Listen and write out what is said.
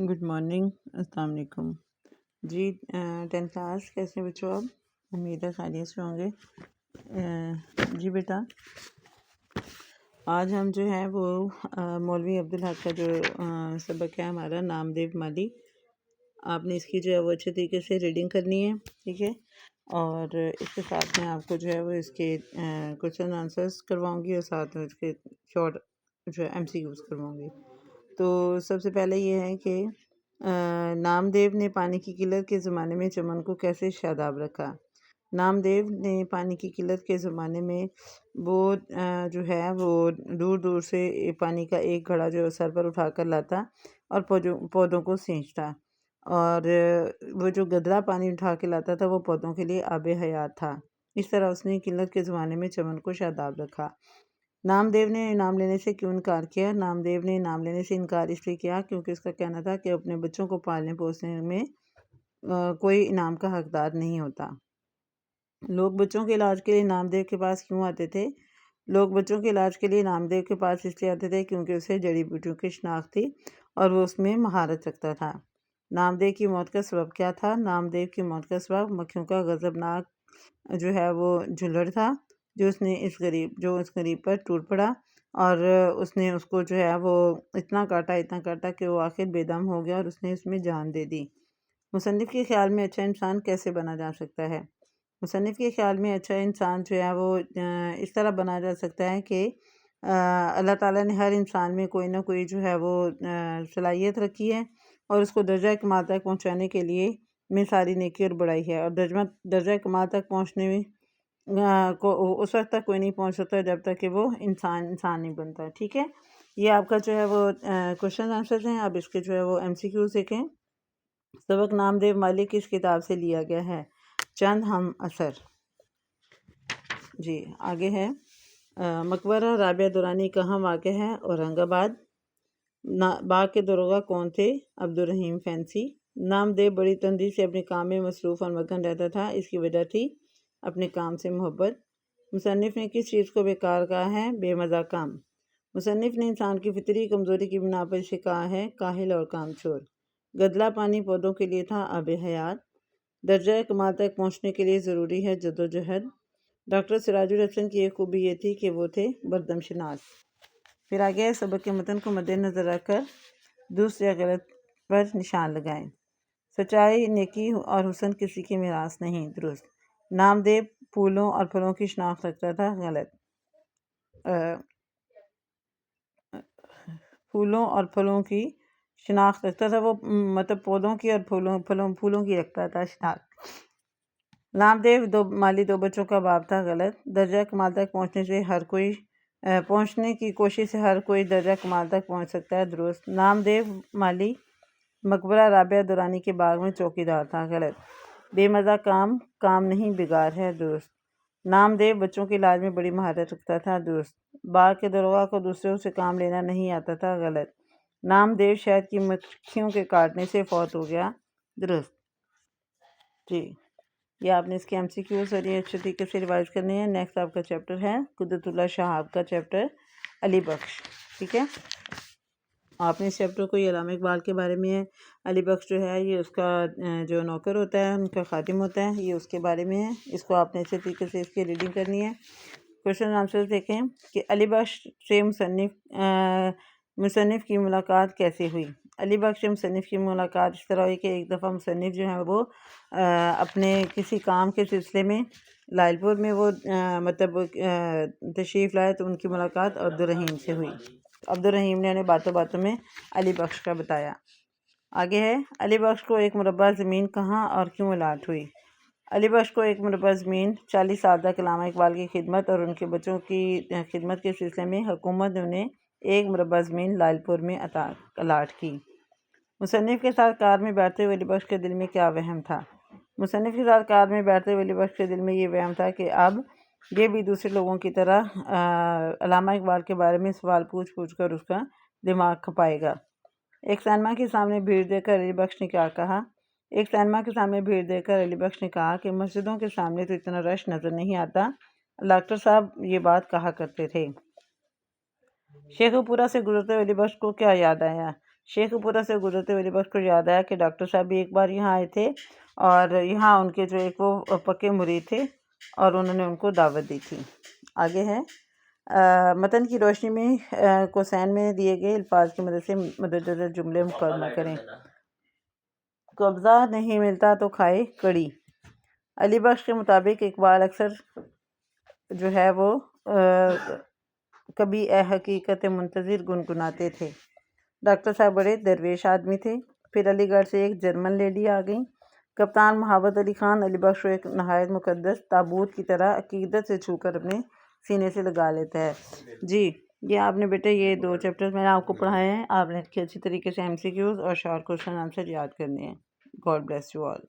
Good morning, السلام علیکم جی۔ 10 class کیسے بچوں؟ آپ امید ہے خیریت سے ہوں گے۔ جی بیٹا، آج ہم جو ہے وہ مولوی عبدالحق کا جو سبق ہے ہمارا نام دیو مالی، آپ نے اس کی جو ہے وہ اچھے طریقے سے ریڈنگ کرنی ہے، ٹھیک ہے؟ اور اس کے ساتھ میں آپ کو جو ہے وہ اس کے کوشچن آنسرس کرواؤں گی اور ساتھ میں اس کے شارٹ جو ہے MCQs کرواؤں گی۔ تو سب سے پہلے یہ ہے کہ نام دیو نے پانی کی قلت کے زمانے میں چمن کو کیسے شاداب رکھا۔ نام دیو نے پانی کی قلت کے زمانے میں وہ جو ہے وہ دور دور سے پانی کا ایک گھڑا جو سر پر اٹھا کر لاتا اور پودوں کو سینچتا، اور وہ جو گدلا پانی اٹھا کے لاتا تھا وہ پودوں کے لیے آب حیات تھا۔ اس طرح اس نے قلت کے زمانے میں چمن کو شاداب رکھا۔ نام دیو نے انعام لینے سے کیوں انکار کیا؟ نام دیو نے انعام لینے سے انکار اس لیے کیا کیونکہ اس کا کہنا تھا کہ اپنے بچوں کو پالنے پوسنے میں کوئی انعام کا حقدار نہیں ہوتا۔ لوگ بچوں کے علاج کے لیے نام دیو کے پاس کیوں آتے تھے؟ لوگ بچوں کے علاج کے لیے نام دیو کے پاس اس لیے آتے تھے کیونکہ اسے جڑی بوٹیوں کی شناخت تھی اور وہ اس میں مہارت رکھتا تھا۔ نام دیو کی موت کا سبب کیا تھا؟ نام دیو کی موت کا سبب مکھیوں کا غضبناک جو ہے وہ جھلڑ تھا جو اس غریب پر ٹوٹ پڑا، اور اس نے اس کو جو ہے وہ اتنا کاٹا کہ وہ آخر بے دم ہو گیا اور اس نے اس میں جان دے دی۔ مصنف کے خیال میں اچھا انسان کیسے بنا جا سکتا ہے؟ مصنف کے خیال میں اچھا انسان جو ہے وہ اس طرح بنا جا سکتا ہے کہ اللہ تعالیٰ نے ہر انسان میں کوئی نہ کوئی جو ہے وہ صلاحیت رکھی ہے اور اس کو درجہ کمال تک پہنچانے کے لیے میں ساری نیکی اور بڑائی ہے، اور درجہ کمال تک پہنچنے میں کو اس وقت تک کوئی نہیں پہنچ سکتا جب تک کہ وہ انسان نہیں بنتا، ٹھیک ہے؟ یہ آپ کا جو ہے وہ کوشچن آنسرز ہیں، اب اس کے جو ہے وہ MCQs دیکھیں۔ سبق نام دیو مالی کس کتاب سے لیا گیا ہے؟ چند ہم اثر۔ جی آگے ہے مقبرہ رابعہ دورانی کہاں واقع ہے؟ اورنگ آباد۔ باغ کے داروغہ کون تھے؟ عبدالرحیم فینسی۔ نام دیو بڑی تندی سے اپنے کام میں مصروف اور مگن رہتا تھا، اس کی وجہ تھی اپنے کام سے محبت۔ مصنف نے کس چیز کو بیکار کہا ہے؟ بے مزہ کام۔ مصنف نے انسان کی فطری کمزوری کی بنا پر اسے کہا ہے کاہل اور کام چور۔ گدلا پانی پودوں کے لیے تھا آب حیات۔ درجہ کمال تک پہنچنے کے لیے ضروری ہے جدوجہد۔ ڈاکٹر سراج الحسن کی ایک خوبی یہ تھی کہ وہ تھے بردم شناس۔ پھر آگے سبق کے متن کو مد نظر رکھ کر درست یا غلط پر نشان لگائیں۔ سچائی، نیکی اور حسن کسی کی میراث نہیں، درست۔ نام دیو پھولوں اور پھلوں کی شناخت رکھتا تھا، غلط۔ پھولوں اور پھلوں کی شناخت رکھتا تھا، وہ مطلب پودوں کی اور پھولوں کی رکھتا تھا شناخت۔ نام دیو مالی دو بچوں کا باپ تھا، غلط۔ درجہ کمال تک پہنچنے کی کوشش سے ہر کوئی درجہ کمال تک پہنچ سکتا ہے، درست۔ نام دیو مالی مقبرہ رابعہ دورانی کے باغ میں چوکیدار تھا، غلط۔ بے مزہ کام نہیں بگار ہے، درست۔ نام دیو بچوں کے علاج میں بڑی مہارت رکھتا تھا، درست۔ باغ کے داروغہ کو دوسروں سے کام لینا نہیں آتا تھا، غلط۔ نام دیو شہد کی مکھیوں کے کاٹنے سے فوت ہو گیا، درست۔ جی یہ آپ نے اس کے MCQs اور یہ اچھے طریقے سے ریوائز کرنے ہیں۔ نیکسٹ آپ کا چیپٹر ہے قدرت اللہ شہاب کا چیپٹر علی بخش، ٹھیک ہے؟ آپ نے اس چیپٹر کو، یہ علامہ اقبال کے بارے میں ہے۔ علی بخش جو ہے یہ اس کا جو نوکر ہوتا ہے، ان کا خادم ہوتا ہے، یہ اس کے بارے میں ہے۔ اس کو آپ نے اچھے طریقے سے اس کی ریڈنگ کرنی ہے۔ کوشچن آنسر دیکھیں کہ علی بخش سے مصنف کی ملاقات کیسے ہوئی؟ علی بخش سے مصنف کی ملاقات اس طرح ہوئی کہ ایک دفعہ مصنف جو ہے وہ اپنے کسی کام کے سلسلے میں لائل پور میں وہ مطلب تشریف لائے، تو ان کی ملاقات عبدالرحیم سے ہوئی۔ عبدالرحیم نے انہیں باتوں باتوں میں علی بخش کا بتایا۔ آگے ہے علی بخش کو ایک مربع زمین کہاں اور کیوں الاٹ ہوئی؟ علی بخش کو ایک مربع زمین 40 سال تک علامہ اقبال کی خدمت اور ان کے بچوں کی خدمت کے سلسلے میں حکومت نے انہیں ایک مربع زمین لائل پور میں الاٹ کی۔ مصنف کے ساتھ کار میں بیٹھتے ہوئے علی بخش کے دل میں کیا وہم تھا؟ مصنف کے ساتھ کار میں بیٹھتے ہوئے علی بخش کے دل میں یہ وہم تھا کہ اب یہ بھی دوسرے لوگوں کی طرح علامہ اقبال کے بارے میں سوال پوچھ کر اس کا دماغ کھپائے گا۔ ایک سینما کے سامنے بھیڑ دیکھ کر علی بخش نے کیا کہا؟ ایک سینما کے سامنے بھیڑ دیکھ کر علی بخش نے کہا کہ مسجدوں کے سامنے تو اتنا رش نظر نہیں آتا، ڈاکٹر صاحب یہ بات کہا کرتے تھے۔ شیخو پورہ سے گزرتے ہوئے علی بخش کو کیا یاد آیا؟ شیخ پورہ سے گزرتے ہوئے علی بخش کو یاد آیا کہ ڈاکٹر صاحب بھی ایک بار یہاں آئے تھے اور یہاں ان کے جو ایک وہ پکے مرید تھے اور انہوں نے ان کو دعوت دی تھی۔ آگے ہے متن کی روشنی میں کوسین میں دیے گئے الفاظ کی مدد سے مددجہ جملے مکمل کریں۔ قبضہ نہیں ملتا تو کھائے کڑی۔ علی بخش کے مطابق اقبال اکثر جو ہے وہ کبھی اے حقیقت منتظر گنگناتے تھے۔ ڈاکٹر صاحب بڑے درویش آدمی تھے۔ پھر علی گڑھ سے ایک جرمن لیڈی آ گئیں۔ کپتان محبت علی خان علی بخش کو ایک نہایت مقدس تابوت کی طرح عقیدت سے چھو کر اپنے سینے سے لگا لیتا ہے۔ جی یہ آپ نے بیٹے یہ 2 چیپٹر میں نے آپ کو پڑھائے ہیں، آپ نے اچھی طریقے سے MCQs اور شارٹ کوسچن آنسر یاد کرنے ہیں۔ God bless you all.